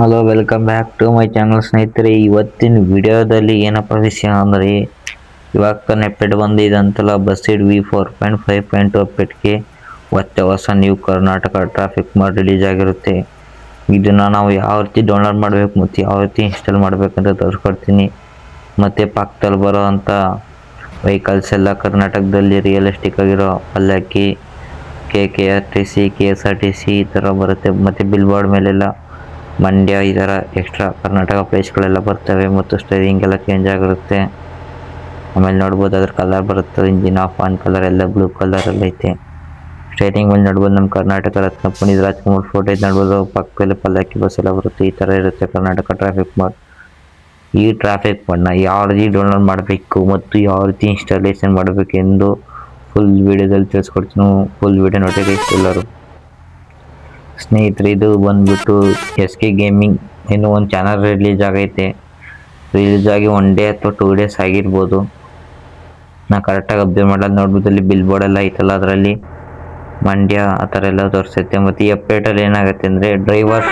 Hello welcome back to my channel ಸ್ನೇಹಿತರೆ. ಇವತ್ತಿನ ವಿಡಿಯೋದಲ್ಲಿ ಏನಪ್ಪ ವಿಷಯ ಅಂದರೆ, ಇವಾಗ ತಾನೇ ಅಪ್ಡೇಟ್ ಬಂದಿದಂತಲ್ಲ ಬಸ್ಸಿಡ್ V4.5.2 ಅಪ್ಡೇಟ್ಗೆ ಹೊಸ ನ್ಯೂ ಕರ್ನಾಟಕ ಟ್ರಾಫಿಕ್ ಮಾಡ್ ರಿಲೀಸ್ ಆಗಿರುತ್ತೆ. ಇದನ್ನು ನಾವು ಯಾವ ರೀತಿ ಡೌನ್ಲೋಡ್ ಮಾಡಬೇಕು ಮತ್ತು ಯಾವ ರೀತಿ ಇನ್ಸ್ಟಾಲ್ ಮಾಡಬೇಕಂತ ತೋರಿಸ್ಕೊಡ್ತೀನಿ. ಮತ್ತು ಪಕ್ಕದಲ್ಲಿ ಬರೋ ಅಂಥ ವೆಹಿಕಲ್ಸ್ ಎಲ್ಲ ಕರ್ನಾಟಕದಲ್ಲಿ ರಿಯಲಿಸ್ಟಿಕ್ ಆಗಿರೋ ಪಲ್ಲಕ್ಕಿ, KKRTC, KSRTC ಈ ಥರ ಬರುತ್ತೆ. ಮತ್ತು ಬಿಲ್ ಬೋರ್ಡ್ ಮೇಲೆಲ್ಲ ಮಂಡ್ಯ ಈ ಥರ ಎಕ್ಸ್ಟ್ರಾ ಕರ್ನಾಟಕ ಪ್ಲೇಸ್ಗಳೆಲ್ಲ ಬರ್ತವೆ. ಮತ್ತು ಸ್ಟೈರಿಂಗ್ ಎಲ್ಲ ಚೇಂಜ್ ಆಗಿರುತ್ತೆ. ಆಮೇಲೆ ನೋಡ್ಬೋದು ಅದ್ರ ಕಲರ್ ಬರುತ್ತೆ, ಇಂಜಿನ್ ಆನ್ ಕಲರ್ ಎಲ್ಲ ಬ್ಲೂ ಕಲರಲ್ಲಿ ಐತೆ. ಸ್ಟೈರಿಂಗ್ ಮೇಲೆ ನೋಡ್ಬೋದು ನಮ್ಮ ಕರ್ನಾಟಕ ರತ್ನ ಪುನೀತ್ ರಾಜ್ಕುಮಾರ್ ಫೋಟೋ ಇದು ನೋಡ್ಬೋದು. ಪಕ್ಕದಲ್ಲಿ ಪಲ್ಲಕ್ಕಿ ಬಸ್ ಎಲ್ಲ ಬರುತ್ತೆ. ಈ ಥರ ಇರುತ್ತೆ ಕರ್ನಾಟಕ ಟ್ರಾಫಿಕ್ ಮಾಡ್. ಈ ಟ್ರಾಫಿಕ್ ಮಾಡ್ನ ಯಾವ ರೀತಿ ಡೌನ್ಲೋಡ್ ಮಾಡಬೇಕು ಮತ್ತು ಯಾವ ರೀತಿ ಇನ್ಸ್ಟಾಲೇಷನ್ ಮಾಡಬೇಕೆಂದು ಫುಲ್ ವಿಡಿಯೋದಲ್ಲಿ ತಿಳಿಸ್ಕೊಡ್ತೀನಿ. ಫುಲ್ ವಿಡಿಯೋ ನೋಡಿ ಎಲ್ಲರೂ ಸ್ನೇಹಿತರೆ. ಇದು ಬಂದ್ಬಿಟ್ಟು SK ಗೇಮಿಂಗ್ ಇನ್ನೂ ಒಂದು ಚಾನಲ್ ರಿಲೀಸ್ ಆಗೈತೆ. ರಿಲೀಸ್ ಆಗಿ 1 ಡೇ ಅಥವಾ 2 ಡೇಸ್ ಆಗಿರ್ಬೋದು. ನಾ ಕರೆಕ್ಟಾಗಿ ಅಬ್ಸರ್ವ್ ಮಾಡೋದು ನೋಡ್ಬೋದು. ಅಲ್ಲಿ ಬಿಲ್ ಬೋರ್ಡ್ ಎಲ್ಲ ಐತಲ್ಲ, ಅದರಲ್ಲಿ ಮಂಡ್ಯ ಆ ಥರ ಎಲ್ಲ ತೋರಿಸುತ್ತೆ. ಮತ್ತು ಈ ಅಪ್ಡೇಟಲ್ಲಿ ಏನಾಗುತ್ತೆ ಅಂದರೆ, ಡ್ರೈವರ್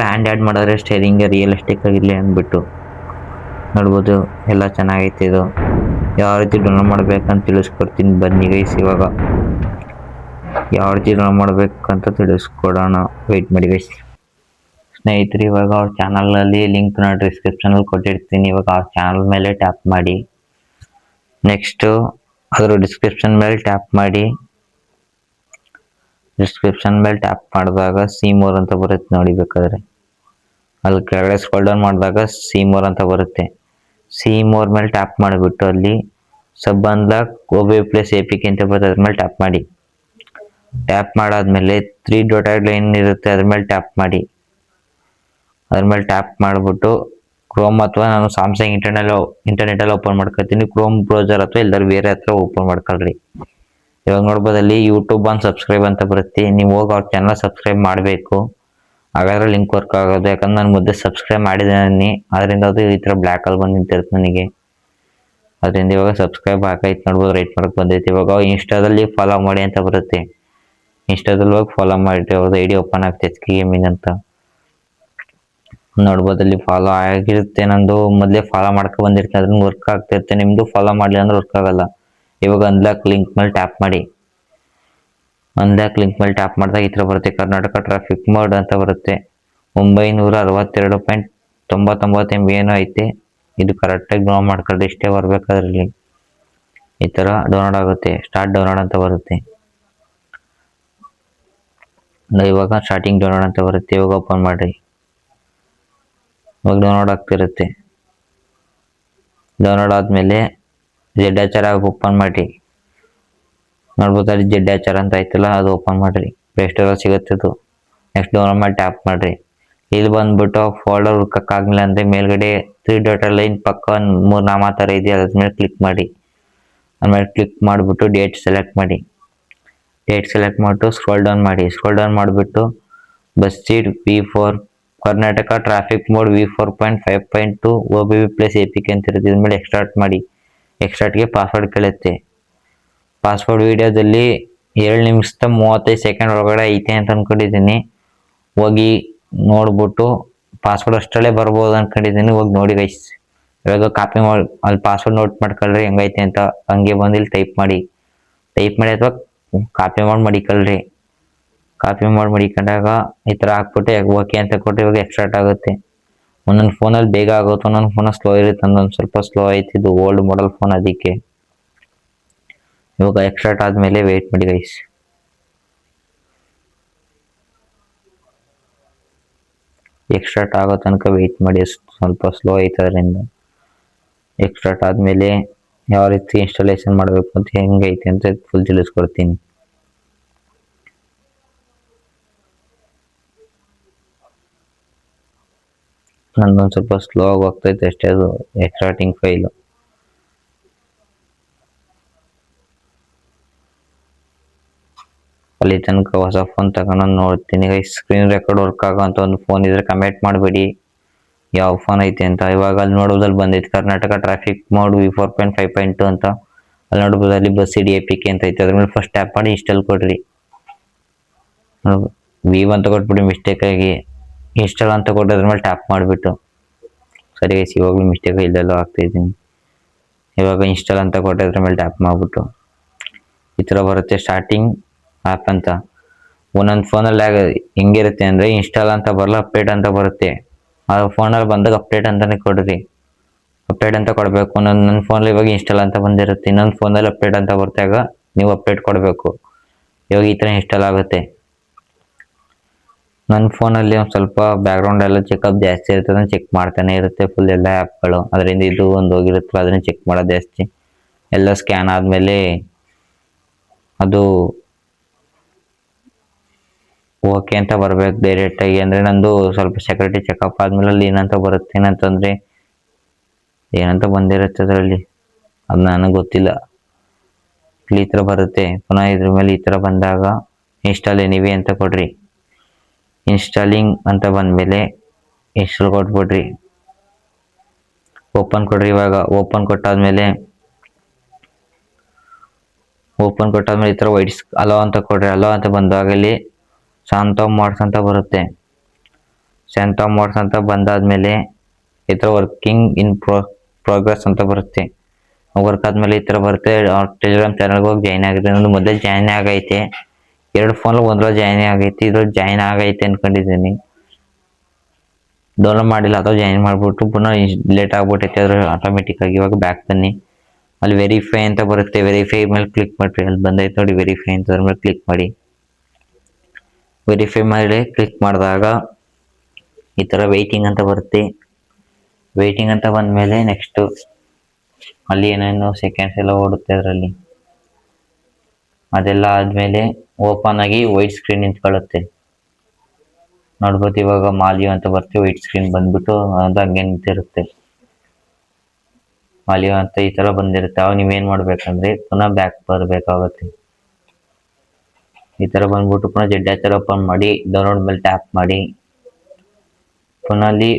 ಹ್ಯಾಂಡ್ ಆ್ಯಡ್ ಮಾಡಿದ್ರೆ ಸ್ಟೇರಿಂಗ್ ರಿಯಲಿಸ್ಟಿಕ್ ಆಗಿರಲಿ ಅಂದ್ಬಿಟ್ಟು ನೋಡ್ಬೋದು. ಎಲ್ಲ ಚೆನ್ನಾಗೈತೆ. ಇದು ಯಾವ ರೀತಿ ಡೌನ್ಲೋಡ್ ಮಾಡಬೇಕಂತ ತಿಳಿಸ್ಕೊಡ್ತೀನಿ ಬನ್ನಿ ಗೈಸ್. ಇವಾಗ ಯಾವ ರೀತಿ ಡೌನ್ಲೋಡ್ ಮಾಡಬೇಕಂತ ತಿಳಿಸ್ಕೊಡೋಣ, ವೆಯ್ಟ್ ಮಾಡಿ ಗೈಸ್. ಸ್ನೇಹಿತರೆ, ಇವಾಗ ಅವ್ರ ಚಾನಲಲ್ಲಿ ಲಿಂಕ್ ನಾನು ಡಿಸ್ಕ್ರಿಪ್ಷನಲ್ಲಿ ಕೊಟ್ಟಿರ್ತೀನಿ. ಇವಾಗ ಅವ್ರ ಚಾನಲ್ ಮೇಲೆ ಟ್ಯಾಪ್ ಮಾಡಿ, ನೆಕ್ಸ್ಟು ಅದರ ಡಿಸ್ಕ್ರಿಪ್ಷನ್ ಮೇಲೆ ಟ್ಯಾಪ್ ಮಾಡಿ. ಡಿಸ್ಕ್ರಿಪ್ಷನ್ ಮೇಲೆ ಟ್ಯಾಪ್ ಮಾಡಿದಾಗ ಸಿ ಮೋರ್ ಅಂತ ಬರುತ್ತೆ ನೋಡಿ. ಬೇಕಾದರೆ ಅಲ್ಲಿ ಕೆಳಗಡೆ ಸ್ಕ್ರೋಲ್ ಡೌನ್ ಮಾಡಿದಾಗ ಸಿ ಮೋರ್ ಅಂತ ಬರುತ್ತೆ. ಸಿ ಮೋರ್ ಮೇಲೆ ಟ್ಯಾಪ್ ಮಾಡಿಬಿಟ್ಟು ಅಲ್ಲಿ ಸಬ್ ಅನ್ಲಾಕ್ OBI+ APK ಅಂತ ಬರುತ್ತೆ. ಅದ್ರ ಮೇಲೆ ಟ್ಯಾಪ್ ಮಾಡಿ. ಟ್ಯಾಪ್ ಮಾಡಾದ್ಮೇಲೆ 3 ಡಾಟೆಡ್ ಲೈನ್ ಇರುತ್ತೆ, ಅದ್ರ ಮೇಲೆ ಟ್ಯಾಪ್ ಮಾಡಿ. ಅದ್ರ ಮೇಲೆ ಟ್ಯಾಪ್ ಮಾಡಿಬಿಟ್ಟು ಕ್ರೋಮ್ ಅಥವಾ ನಾನು ಸ್ಯಾಮ್ಸಂಗ್ ಇಂಟರ್ನೆಟಲ್ಲಿ ಓಪನ್ ಮಾಡ್ಕೊತೀನಿ. ಕ್ರೋಮ್ ಬ್ರೌಸರ್ ಅಥವಾ ಎಲ್ಲರೂ ಬೇರೆ ಹತ್ರ ಓಪನ್ ಮಾಡ್ಕೊಳ್ರಿ. ಇವಾಗ ನೋಡ್ಬೋದು ಅಲ್ಲಿ ಯೂಟ್ಯೂಬ್ ಆನ್ ಸಬ್ಸ್ಕ್ರೈಬ್ ಅಂತ ಬರುತ್ತೆ. ನೀವು ಹೋಗಿ ಅವ್ರ ಚಾನಲ್ ಸಬ್ಸ್ಕ್ರೈಬ್ ಮಾಡಬೇಕು, ಹಾಗಾದ್ರೆ ಲಿಂಕ್ ವರ್ಕ್ ಆಗೋದು. ಯಾಕಂದ್ರೆ ನಾನು ಮೊದಲು ಸಬ್ಸ್ಕ್ರೈಬ್ ಮಾಡಿದ್ದೀನಿ, ಅದರಿಂದ ಅದು ಈ ಥರ ಬ್ಲ್ಯಾಕಲ್ಲಿ ಬಂದು ನಿಂತಿರುತ್ತೆ ನನಗೆ. ಅದರಿಂದ ಇವಾಗ ಸಬ್ಸ್ಕ್ರೈಬ್ ಆಗೈತೆ ನೋಡ್ಬೋದು, ರೈಟ್ ಮಾರ್ಕ್ ಬಂದೈತೆ. ಇವಾಗ ಇನ್ಸ್ಟಾದಲ್ಲಿ ಫಾಲೋ ಮಾಡಿ ಅಂತ ಬರುತ್ತೆ. ಇನ್ಸ್ಟಾದಲ್ಲಿ ಹೋಗಿ ಫಾಲೋ ಮಾಡಿರಿ. ಅವ್ರದ್ದು ID ಓಪನ್ ಆಗ್ತೈತೆ SK ಗೇಮಿಂಗ್ ಅಂತ ನೋಡ್ಬೋದು. ಅಲ್ಲಿ ಫಾಲೋ ಆಗಿರುತ್ತೆ. ನಂದು ಮೊದಲೇ ಫಾಲೋ ಮಾಡ್ಕೊಂಡು ಬಂದಿರ್ತೀನಿ, ಅದ್ರಿಂದ ವರ್ಕ್ ಆಗ್ತಿರುತ್ತೆ. ನಿಮ್ಮದು ಫಾಲೋ ಮಾಡಲಿ ಅಂದ್ರೆ ವರ್ಕ್ ಆಗಲ್ಲ. ಇವಾಗ ಅನ್ಲಾಕ್ ಲಿಂಕ್ ಮೇಲೆ ಟ್ಯಾಪ್ ಮಾಡಿ. ಅನ್ಲಾಕ್ ಲಿಂಕ್ ಮೇಲೆ ಟ್ಯಾಪ್ ಮಾಡಿದಾಗ ಈ ಥರ ಬರುತ್ತೆ, ಕರ್ನಾಟಕ ಟ್ರಾಫಿಕ್ ಮೋಡ್ ಅಂತ ಬರುತ್ತೆ. 962.99 MB ಏನೋ ಐತೆ. ಇದು ಕರೆಕ್ಟಾಗಿ ಡೌನ್ಲೋಡ್ ಮಾಡ್ಕೊಳ್ಳಿ, ಇಷ್ಟೇ ಬರಬೇಕಾದ್ರಲ್ಲಿ ಈ ಥರ ಡೌನ್ಲೋಡ್ ಆಗುತ್ತೆ. ಸ್ಟಾರ್ಟ್ ಡೌನ್ಲೋಡ್ ಅಂತ ಬರುತ್ತೆ. ಇವಾಗ ಸ್ಟಾರ್ಟಿಂಗ್ ಡೌನ್ಲೋಡ್ ಅಂತ ಬರುತ್ತೆ. ಇವಾಗ ಓಪನ್ ಮಾಡಿ. ಇವಾಗ ಡೌನ್ಲೋಡ್ ಆಗ್ತಿರುತ್ತೆ. ಡೌನ್ಲೋಡ್ ಆದಮೇಲೆ ZHR ಆಗಿ ಓಪನ್ ಮಾಡಿ. ನೋಡ್ಬೋದು ಅಲ್ಲಿ ZHR ಅಂತ ಐತಲ್ಲ, ಅದು ಓಪನ್ ಮಾಡಿರಿ. ಪ್ಲೇಸ್ಟೋರಲ್ಲಿ ಸಿಗುತ್ತೆ ಅದು. ನೆಕ್ಸ್ಟ್ ಡೌನ್ಲೋಡ್ ಮಾಡಿ ಟ್ಯಾಪ್ ಮಾಡಿರಿ. ಇಲ್ಲಿ ಬಂದ್ಬಿಟ್ಟು ಫೋಲ್ಡರ್ ಹುಡ್ಕೋಕ್ಕಾಗಲಿಲ್ಲ ಅಂದರೆ ಮೇಲ್ಗಡೆ 3 ಡಾಟೆಡ್ ಲೈನ್ ಪಕ್ಕ 3 ನಾಮ ಥರ ಇದೆಯಲ್ಲ, ಅದ್ರ ಮೇಲೆ ಕ್ಲಿಕ್ ಮಾಡಿ. ಆಮೇಲೆ ಕ್ಲಿಕ್ ಮಾಡಿಬಿಟ್ಟು ಡೇಟ್ ಸೆಲೆಕ್ಟ್ ಮಾಡಿ. ಡೇಟ್ ಸೆಲೆಕ್ಟ್ ಮಾಡಿಬಿಟ್ಟು ಸ್ಕ್ರೋಲ್ ಡೌನ್ ಮಾಡಿ. ಸ್ಕ್ರೋಲ್ ಡೌನ್ ಮಾಡಿಬಿಟ್ಟು ಬಸ್ಸಿಡ್ V4 Karnataka traffic mode V4.5.2 OBI+ APK ಅಂತ ಇರುತ್ತೆ. ಇದ್ರ ಮೇಲೆ ಎಕ್ಸ್ಟ್ರಾಕ್ಟ್ ಮಾಡಿ. ಎಕ್ಸ್ಟ್ರಾಕ್ಟ್ಗೆ ಪಾಸ್ವರ್ಡ್ ಕೇಳುತ್ತೆ. ಪಾಸ್ವರ್ಡ್ ವಿಡಿಯೋದಲ್ಲಿ 7 ನಿಮಿಷದ 35 ಸೆಕೆಂಡ್ ಒಳಗಡೆ ಐತೆ ಅಂತ ಅಂದ್ಕೊಂಡಿದ್ದೀನಿ. ಹೋಗಿ ನೋಡ್ಬಿಟ್ಟು ಪಾಸ್ವರ್ಡ್ ಅಷ್ಟರಲ್ಲೇ ಬರ್ಬೋದು ಅಂದ್ಕೊಂಡಿದ್ದೀನಿ. ಹೋಗಿ ನೋಡಿ ಗೈಸ್. ಇವಾಗ ಕಾಪಿ ಮಾಡಿ ಅಲ್ಲಿ ಪಾಸ್ವರ್ಡ್ ನೋಟ್ ಮಾಡ್ಕೊಳ್ರಿ ಹೆಂಗೈತೆ ಅಂತ. ಹಂಗೆ ಬಂದು ಇಲ್ಲಿ ಟೈಪ್ ಮಾಡಿ ಅಥವಾ ಕಾಪಿ ಮಾಡಿ ಮಡಿಕೊಳ್ರಿ. ಕಾಪಿ ಮಾಡಿ ಮಡಿಕೊಂಡಾಗ ಈ ಥರ ಹಾಕ್ಬಿಟ್ಟು ಓಕೆ ಅಂತ ಕೊಟ್ಟು ಇವಾಗ ಎಕ್ಸ್ಟ್ರಾಕ್ಟ್ ಆಗುತ್ತೆ. ಒಂದೊಂದು ಫೋನಲ್ಲಿ ಬೇಗ ಆಗುತ್ತೆ, ಒಂದೊಂದು ಫೋನಲ್ಲಿ ಸ್ಲೋ ಇರುತ್ತೆ. ಒಂದೊಂದು ಸ್ವಲ್ಪ ಸ್ಲೋ ಐತೆ. ಇದು ಓಲ್ಡ್ ಮಾಡೆಲ್ ಫೋನ್, ಅದಕ್ಕೆ. ಇವಾಗ ಎಕ್ಸ್ಟ್ರಾಕ್ಟ್ ಆದಮೇಲೆ ವೆಯ್ಟ್ ಮಾಡಿ ಗೈಸ್. ಎಕ್ಸ್ಟ್ರಾಕ್ಟ್ ಆಗೋ ತನಕ ವೆಯ್ಟ್ ಮಾಡಿ, ಸ್ವಲ್ಪ ಸ್ಲೋ ಐತೆ ಅದರಿಂದ. ಎಕ್ಸ್ಟ್ರಾಕ್ಟ್ ಆದಮೇಲೆ ಯಾವ ರೀತಿ ಇನ್ಸ್ಟಾಲೇಷನ್ ಮಾಡಬೇಕು ಅಂತ ಹೆಂಗೈತೆ ಅಂತ ಫುಲ್ ತಿಳಿಸ್ಕೊಡ್ತೀನಿ. ನಂದೊಂದು ಸ್ವಲ್ಪ ಸ್ಲೋ ಆಗಿ ಹೋಗ್ತೈತೆ ಅಷ್ಟೇ, ಅದು ಎಕ್ಸ್ಟ್ರಾಕ್ಟಿಂಗ್ ಫೈಲು. ಅಲ್ಲಿ ತನಕ ಹೊಸ ಫೋನ್ ತಗೊಂಡು ನೋಡ್ತೀನಿ ಗೈಸ್. ಸ್ಕ್ರೀನ್ ರೆಕಾರ್ಡ್ ವರ್ಕ್ ಆಗೋ ಅಂತ ಒಂದು ಫೋನ್ ಇದ್ರೆ ಕಮೆಂಟ್ ಮಾಡಬೇಡಿ ಯಾವ ಫೋನ್ ಐತೆ ಅಂತ. ಇವಾಗ ಅಲ್ಲಿ ನೋಡೋದಲ್ಲಿ ಬಂದೈತೆ ಕರ್ನಾಟಕ ಟ್ರಾಫಿಕ್ ಮೋಡ್ V4.5.2 ಅಂತ. ಅಲ್ಲಿ ನೋಡ್ಬೋದು ಅಲ್ಲಿ ಬಸ್ಸಿಡ್ APK ಅಂತ ಐತೆ. ಅದ್ರ ಮೇಲೆ ಫಸ್ಟ್ ಟ್ಯಾಪ್ ಮಾಡಿ ಇನ್ಸ್ಟಾಲ್ ಕೊಡ್ರಿ. V ಅಂತ ಕೊಟ್ಬಿಡಿ ಮಿಸ್ಟೇಕಾಗಿ. ಇನ್ಸ್ಟಾಲ್ ಅಂತ ಕೊಟ್ಟದ್ರ ಮೇಲೆ ಟ್ಯಾಪ್ ಮಾಡಿಬಿಟ್ಟು, ಸರಿ ಗೈಸ್ ಇವಾಗಲೂ ಮಿಸ್ಟೇಕ್ ಇಲ್ಲೆಲ್ಲೋ ಆಗ್ತಾ ಇದ್ದೀನಿ. ಇವಾಗ ಇನ್ಸ್ಟಾಲ್ ಅಂತ ಕೊಟ್ಟಿದ್ರ ಮೇಲೆ ಟ್ಯಾಪ್ ಮಾಡಿಬಿಟ್ಟು ಈ ಥರ ಬರುತ್ತೆ ಸ್ಟಾರ್ಟಿಂಗ್ ಆ್ಯಪ್ ಅಂತ. ಒಂದೊಂದು ಫೋನಲ್ಲಿ ಹೆಂಗಿರುತ್ತೆ ಅಂದರೆ ಇನ್ಸ್ಟಾಲ್ ಅಂತ ಬರಲ್ಲ, ಅಪ್ಡೇಟ್ ಅಂತ ಬರುತ್ತೆ. ಆ ಫೋನಲ್ಲಿ ಬಂದಾಗ ಅಪ್ಡೇಟ್ ಅಂತಲೇ ಕೊಡ್ರಿ, ಅಪ್ಡೇಟ್ ಅಂತ ಕೊಡಬೇಕು. ನನ್ನ ಫೋನಲ್ಲಿ ಇವಾಗ ಇನ್ಸ್ಟಾಲ್ ಅಂತ ಬಂದಿರುತ್ತೆ, ಇನ್ನೊಂದು ಫೋನಲ್ಲಿ ಅಪ್ಡೇಟ್ ಅಂತ ಬರ್ತಾಗ ನೀವು ಅಪ್ಡೇಟ್ ಕೊಡಬೇಕು. ಇವಾಗ ಈ ಥರ ಇನ್ಸ್ಟಾಲ್ ಆಗುತ್ತೆ. ನನ್ನ ಫೋನಲ್ಲಿ ಒಂದು ಸ್ವಲ್ಪ ಬ್ಯಾಕ್ಗ್ರೌಂಡ್ ಎಲ್ಲ ಚೆಕಪ್ ಜಾಸ್ತಿ ಇರ್ತದೆ, ಚೆಕ್ ಮಾಡ್ತಾನೆ ಇರುತ್ತೆ ಫುಲ್ ಎಲ್ಲ ಆ್ಯಪ್ಗಳು. ಅದರಿಂದ ಇದು ಒಂದು ಹೋಗಿರುತ್ತಲ್ಲ ಅದನ್ನು ಚೆಕ್ ಮಾಡೋದು ಜಾಸ್ತಿ. ಎಲ್ಲ ಸ್ಕ್ಯಾನ್ ಆದಮೇಲೆ ಅದು ಓಕೆ ಅಂತ ಬರ್ಬೇಕು ಡೈರೆಕ್ಟಾಗಿ. ಅಂದರೆ ನಂದು ಸ್ವಲ್ಪ ಸೆಕ್ಯೂರಿಟಿ ಚೆಕಪ್ ಆದಮೇಲೆ ಅಲ್ಲಿ ಏನಂತ ಬರುತ್ತೆ, ಏನಂತಂದರೆ ಏನಂತ ಬಂದಿರುತ್ತೆ ಅದರಲ್ಲಿ, ಅದು ನನಗೆ ಗೊತ್ತಿಲ್ಲ. ಇಲ್ಲಿ ಈ ಥರ ಬರುತ್ತೆ. ಪುನಃ ಇದ್ರ ಮೇಲೆ ಈ ಥರ ಬಂದಾಗ ಇನ್ಸ್ಟಾಲ್ ಎನಿವೆ ಅಂತ ಕೊಡ್ರಿ. ಇನ್ಸ್ಟಾಲಿಂಗ್ ಅಂತ ಬಂದಮೇಲೆ ಇನ್ಸ್ಟಾಲ್ ಕೊಟ್ಬಿಡ್ರಿ, ಓಪನ್ ಕೊಡ್ರಿ. ಇವಾಗ ಓಪನ್ ಕೊಟ್ಟಾದ್ಮೇಲೆ ಈ ಥರ ವೈಟ್ಸ್ ಅಲೋ ಅಂತ ಕೊಡ್ರಿ. ಅಲೋ ಅಂತ ಬಂದಾಗ ಇಲ್ಲಿ ಶಾಂತ ಮೋಡ್ಸ್ ಅಂತ ಬರುತ್ತೆ. ಶಾಂತ ಮೋಡ್ಸ್ ಅಂತ ಬಂದಾದ್ಮೇಲೆ ಈ ಥರ ವರ್ಕಿಂಗ್ ಇನ್ ಪ್ರೋಗ್ರೆಸ್ ಅಂತ ಬರುತ್ತೆ. ವರ್ಕ್ ಆದಮೇಲೆ ಈ ಥರ ಬರುತ್ತೆ. ಟೆಲಿಗ್ರಾಮ್ ಚಾನಲ್ಗೆ ಹೋಗಿ ಜಾಯ್ನ್ ಆಗಿರಿ. ನಂದು ಮೊದಲೇ ಜಾಯ್ನ್ ಆಗೈತೆ, 2 ಫೋನಲ್ಲಿ ಒಂದ್ರಲ್ಲಿ ಜಾಯ್ನ್ ಆಗೈತೆ, ಇದ್ರಲ್ಲಿ ಜಾಯ್ನ್ ಆಗೈತೆ ಅನ್ಕೊಂಡಿದ್ದೀನಿ. ಡೌನ್ಲೋಡ್ ಮಾಡಿಲ್ಲ, ಅಥವಾ ಜಾಯ್ನ್ ಮಾಡಿಬಿಟ್ಟು ಪುನಃ ಲೇಟ್ ಆಗ್ಬಿಟ್ಟೈತೆ ಅದ್ರ ಆಟೋಮೆಟಿಕ್ಕಾಗಿ. ಇವಾಗ ಬ್ಯಾಕ್ ಬನ್ನಿ, ಅಲ್ಲಿ ವೆರಿಫೈ ಅಂತ ಬರುತ್ತೆ, ವೆರಿಫೈ ಮೇಲೆ ಕ್ಲಿಕ್ ಮಾಡಿರಿ. ಅಲ್ಲಿ ಬಂದೈತೆ ನೋಡಿ ವೆರಿಫೈ ಅಂತ, ಅದ್ರ ಮೇಲೆ ಕ್ಲಿಕ್ ಮಾಡಿ. ವೆರಿಫೈ ಮಾಡಿ ಕ್ಲಿಕ್ ಮಾಡಿದಾಗ ಈ ಥರ ವೆಯ್ಟಿಂಗ್ ಅಂತ ಬರುತ್ತೆ. ವೆಯ್ಟಿಂಗ್ ಅಂತ ಬಂದಮೇಲೆ ನೆಕ್ಸ್ಟು ಅಲ್ಲಿ ಏನೇನು ಸೆಕೆಂಡ್ಸ್ ಎಲ್ಲ ಓಡುತ್ತೆ ಅದರಲ್ಲಿ. ಅದೆಲ್ಲ ಆದಮೇಲೆ ಓಪನ್ ಆಗಿ ವೈಟ್ ಸ್ಕ್ರೀನ್ ನಿಂತ್ಕೊಳ್ಳುತ್ತೆ ನೋಡ್ಬೋದು. ಇವಾಗ ಮಾಲಿಯೋ ಅಂತ ಬರ್ತೀವಿ, ವೈಟ್ ಸ್ಕ್ರೀನ್ ಬಂದ್ಬಿಟ್ಟು ಅದು ಹಂಗೆ ನಿಂತಿರುತ್ತೆ. ಮಾಲಿಯೋ ಅಂತ ಈ ಥರ ಬಂದಿರುತ್ತೆ. ಅವಾಗ ನೀವೇನು ಮಾಡಬೇಕಂದ್ರೆ ಪುನಃ ಬ್ಯಾಕ್ ಬರಬೇಕಾಗುತ್ತೆ. ಈ ಥರ ಬಂದ್ಬಿಟ್ಟು ಪುನಃ ಜೆಡ್ ಓಪನ್ ಮಾಡಿ, ಡೌನ್ಲೋಡ್ ಮೇಲೆ ಟ್ಯಾಪ್ ಮಾಡಿ, ಪುನಃ ಅಲ್ಲಿ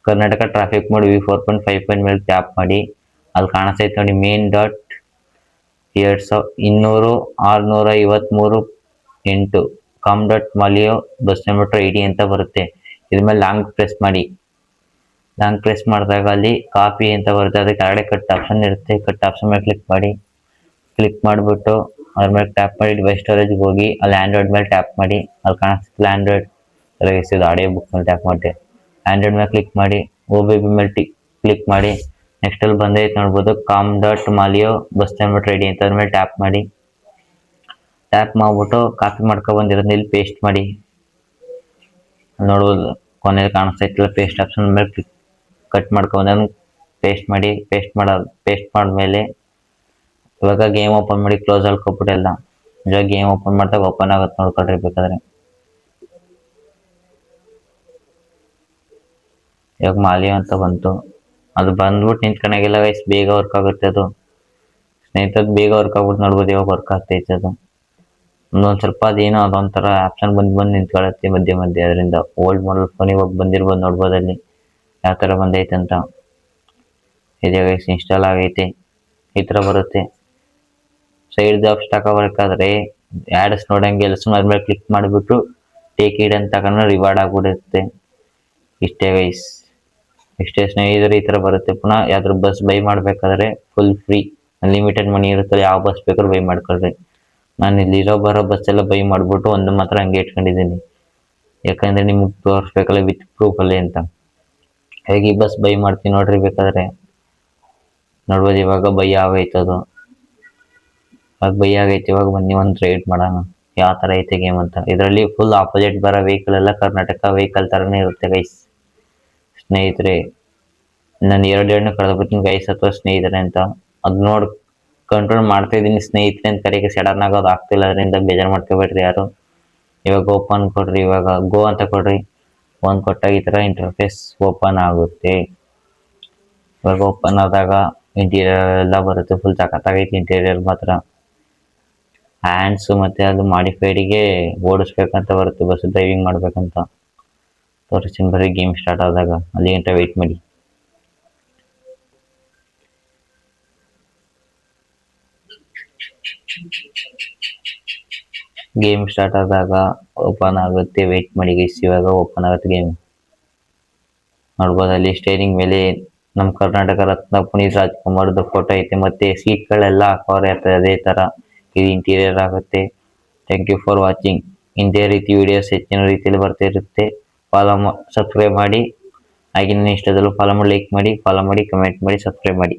ಕರ್ನಾಟಕ ಟ್ರಾಫಿಕ್ ಮೋಡ್ V4.5 ಮೇಲೆ ಟ್ಯಾಪ್ ಮಾಡಿ. ಅಲ್ಲಿ ಕಾಣಿಸ್ತೈತೆ ನೋಡಿ main.200,653.8 com.malio bus number ID ಅಂತ ಬರುತ್ತೆ. ಇದ್ರ ಮೇಲೆ ಲಾಂಗ್ ಪ್ರೆಸ್ ಮಾಡಿ. ಲಾಂಗ್ ಪ್ರೆಸ್ ಮಾಡಿದಾಗ ಅಲ್ಲಿ ಕಾಪಿ ಅಂತ ಬರುತ್ತೆ, ಅದಕ್ಕೆ ಕೆಳಗಡೆ ಕಟ್ ಆಪ್ಷನ್ ಇರುತ್ತೆ. ಕಟ್ ಆಪ್ಷನ್ ಮೇಲೆ ಕ್ಲಿಕ್ ಮಾಡಿ. ಕ್ಲಿಕ್ ಮಾಡಿಬಿಟ್ಟು ಅದ್ರ ಮೇಲೆ ಟ್ಯಾಪ್ ಮಾಡಿ ಡಿವೈಸ್ ಸ್ಟೋರೇಜ್ಗೆ ಹೋಗಿ ಅಲ್ಲಿ ಆ್ಯಂಡ್ರಾಯ್ಡ್ ಮೇಲೆ ಟ್ಯಾಪ್ ಮಾಡಿ. ಅಲ್ಲಿ ಕಾಣಿಸ್ತಿಲ್ಲ ಆ್ಯಂಡ್ರಾಯ್ಡ್ ರೈಸಿದ ಆಡಿಯೋ ಬುಕ್ ಮೇಲೆ ಟ್ಯಾಪ್ ಮಾಡಿ ಆ್ಯಂಡ್ರಾಯ್ಡ್ ಮೇಲೆ ಕ್ಲಿಕ್ ಮಾಡಿ. OBB ಮೇಲೆ ಕ್ಲಿಕ್ ಮಾಡಿ. ನೆಕ್ಸ್ಟ್ ಅಲ್ಲಿ ಬಂದೈತೆ ನೋಡ್ಬೋದು com.malio ಬಸ್ ನಂಬರ್ ID ಅಂತ ಅದ್ರ ಮೇಲೆ ಟ್ಯಾಪ್ ಮಾಡಿ. ಟ್ಯಾಪ್ ಮಾಡಿಬಿಟ್ಟು ಕಾಪಿ ಮಾಡ್ಕೊ ಬಂದಿರೋದನ್ನ ಇಲ್ಲಿ ಪೇಸ್ಟ್ ಮಾಡಿ. ನೋಡ್ಬೋದು ಕೊನೆಯಲ್ಲಿ ಕಾಣಿಸ್ತೈತಿಲ್ಲ ಪೇಸ್ಟ್ ಆಪ್ಷನ್ ಮೇಲೆ ಕಟ್ ಮಾಡ್ಕೊಂಡು ಪೇಸ್ಟ್ ಮಾಡಿ. ಪೇಸ್ಟ್ ಮಾಡಿದ್ಮೇಲೆ ಇವಾಗ ಗೇಮ್ ಓಪನ್ ಮಾಡಿ, ಕ್ಲೋಸ್ ಹಾಕೊಬಿಟ್ಟು ಎಲ್ಲ. ಇವಾಗ ಗೇಮ್ ಓಪನ್ ಮಾಡಿದಾಗ ಓಪನ್ ಆಗುತ್ತೆ ನೋಡ್ಕೊಳ್ರಿ ಬೇಕಾದ್ರೆ. ಇವಾಗ ಮಾಲಿಯೋ ಅಂತ ಬಂತು, ಅದು ಬಂದ್ಬಿಟ್ಟು ನಿಂತ್ಕೊಂಡಾಗೆಲ್ಲ ವಯಸ್ ಬೇಗ ವರ್ಕ್ ಆಗುತ್ತೆ. ಅದು ಸ್ನೇಹಿತರದ್ದು ಬೇಗ ವರ್ಕ್ ಆಗ್ಬಿಟ್ಟು ನೋಡ್ಬೋದು ಇವಾಗ ವರ್ಕ್ ಆಗ್ತೈತೆ ಅದು. ಒಂದೊಂದು ಸ್ವಲ್ಪ ಅದೇನೋ ಅದೊಂಥರ ಆಪ್ಷನ್ ಬಂದು ನಿಂತ್ಕೊಳ್ಳುತ್ತೆ ಮಧ್ಯೆ ಮಧ್ಯೆ. ಅದರಿಂದ ಓಲ್ಡ್ ಮಾಡಲ್ ಫೋನ್ ಇವಾಗ ಬಂದಿರ್ಬೋದು ನೋಡ್ಬೋದು ಅಲ್ಲಿ ಯಾವ ಥರ ಬಂದೈತೆ ಅಂತ. ಇದೆ ವಯಸ್ಸು ಇನ್ಸ್ಟಾಲ್ ಆಗೈತೆ, ಈ ಥರ ಬರುತ್ತೆ. ಸೈಡ್ ಆಪ್ಷನ್ ತಗೋಬೇಕಾದ್ರೆ ಆ್ಯಡ್ಸ್ ನೋಡಂಗೆ ಎಲ್ಲ ಸುಮ್ಮನೆ ಮೇಲೆ ಕ್ಲಿಕ್ ಮಾಡಿಬಿಟ್ಟು ಟೇಕ್ ಇಡ್ ಅಂತ ತಗೊಂಡ್ರೆ ರಿವಾರ್ಡ್ ಆಗ್ಬಿಡುತ್ತೆ. ಇಷ್ಟೇ ವಯಸ್, ಇಷ್ಟೇ ಸ್ನೇಹಿತರು ಈ ಥರ ಬರುತ್ತೆ. ಪುನಃ ಯಾವ್ದಾದ್ರು ಬಸ್ ಬೈ ಮಾಡಬೇಕಾದ್ರೆ ಫುಲ್ ಫ್ರೀ, ಅನ್ಲಿಮಿಟೆಡ್ ಮನಿ ಇರುತ್ತಲ್ಲ, ಯಾವ ಬಸ್ ಬೇಕಾದ್ರೂ ಬೈ ಮಾಡ್ಕೊಳ್ರಿ. ನಾನು ಇಲ್ಲಿರೋ ಬರೋ ಬಸ್ ಎಲ್ಲ ಬೈ ಮಾಡಿಬಿಟ್ಟು ಒಂದು ಮಾತ್ರ ಹಂಗೆ ಇಟ್ಕೊಂಡಿದ್ದೀನಿ, ಯಾಕಂದರೆ ನಿಮ್ಗೆ ತೋರಿಸ್ಬೇಕಲ್ಲ ವಿತ್ ಪ್ರೂಫಲ್ಲಿ ಅಂತ. ಹೇಗೆ ಈ ಬಸ್ ಬೈ ಮಾಡ್ತೀನಿ ನೋಡ್ರಿ ಬೇಕಾದ್ರೆ. ನೋಡ್ಬೋದು ಇವಾಗ ಬೈ ಆಗೈತದು, ಇವಾಗ ಬೈ ಆಗೈತೆ. ಇವಾಗ ಬನ್ನಿ ಒಂದು ರೈಡ್ ಮಾಡೋಣ ಯಾವ ಥರ ಐತೆ ಗೇಮ್ ಅಂತ. ಇದರಲ್ಲಿ ಫುಲ್ ಆಪೋಸಿಟ್ ಬರೋ ವೆಹಿಕಲ್ ಎಲ್ಲ ಕರ್ನಾಟಕ ವೆಹಿಕಲ್ ಥರನೇ ಇರುತ್ತೆ ಗೈಸ್. ಸ್ನೇಹಿತರೆ ನಾನು ಎರಡನೇ ಕಳೆದ್ಬಿಡ್ತೀನಿ ಗೈಸ್ ಅಥವಾ ಸ್ನೇಹಿತರೆ ಅಂತ. ಅದು ನೋಡಿ ಕಂಟ್ರೋಲ್ ಮಾಡ್ತಾ ಇದ್ದೀನಿ ಸ್ನೇಹಿತರೆ ಅಂತ ಕರೆಗೆ ಸಡನ್ ಆಗೋದು ಆಗ್ತಿಲ್ಲ, ಅದರಿಂದ ಬೇಜಾರು ಮಾಡ್ಕೊಬೇಡ್ರಿ ಯಾರು. ಇವಾಗ ಓಪನ್ ಕೊಡ್ರಿ, ಇವಾಗ ಗೋ ಅಂತ ಕೊಡ್ರಿ. ಒಂದು ಕೊಟ್ಟಾಗ ಈ ಥರ ಇಂಟರ್ಫೇಸ್ ಓಪನ್ ಆಗುತ್ತೆ. ಇವಾಗ ಓಪನ್ ಆದಾಗ ಇಂಟೀರಿಯರ್ ಎಲ್ಲ ಬರುತ್ತೆ, ಫುಲ್ ಸಖತ್ತಾಗೈತೆ ಇಂಟೀರಿಯರ್ ಮಾತ್ರ. ಹ್ಯಾಂಡ್ಸು ಮತ್ತು ಅದು ಮಾಡಿಫೈಡಿಗೆ ಓಡಿಸ್ಬೇಕಂತ ಬರುತ್ತೆ, ಬಸ್ ಡ್ರೈವಿಂಗ್ ಮಾಡ್ಬೇಕಂತ. ತೋರಿಸ್ತೀನಿ ಬರೀ ಗೇಮ್ ಸ್ಟಾರ್ಟ್ ಆದಾಗ, ಅಲ್ಲಿ ಗಂಟ ವೆಯ್ಟ್ ಮಾಡಿ. ಗೇಮ್ ಸ್ಟಾರ್ಟ್ ಆದಾಗ ಓಪನ್ ಆಗುತ್ತೆ, ವೆಯ್ಟ್ ಮಾಡಿ ಗೈಸ್. ಇವಾಗ ಓಪನ್ ಆಗುತ್ತೆ ಗೇಮ್. ನೋಡ್ಬೋದು ಅಲ್ಲಿ ಸ್ಟೇರಿಂಗ್ ಮೇಲೆ ನಮ್ಮ ಕರ್ನಾಟಕ ರತ್ನ ಪುನೀತ್ ರಾಜ್ಕುಮಾರ್ದು ಫೋಟೋ ಐತೆ ಮತ್ತೆ ಸೀಟ್ಗಳೆಲ್ಲ ಹಾಕವ್ರೆ ಅದೇ ತರ ಇದು ಇಂಟೀರಿಯರ್ ಆಗುತ್ತೆ. Thank you for watching. ಇದೇ ರೀತಿ ವಿಡಿಯೋಸ್ ಹೆಚ್ಚಿನ ರೀತಿಯಲ್ಲಿ ಬರ್ತಾ ಇರುತ್ತೆ. ಸಬ್ಸ್ಕ್ರೈಬ್ ಮಾಡಿ. ಹಾಗೆ ನನ್ನ ಇಷ್ಟದಲ್ಲೂ ಫಾಲೋ ಮಾಡಿ, ಲೈಕ್ ಮಾಡಿ, ಫಾಲೋ ಮಾಡಿ, ಕಮೆಂಟ್ ಮಾಡಿ, ಸಬ್ಸ್ಕ್ರೈಬ್ ಮಾಡಿ.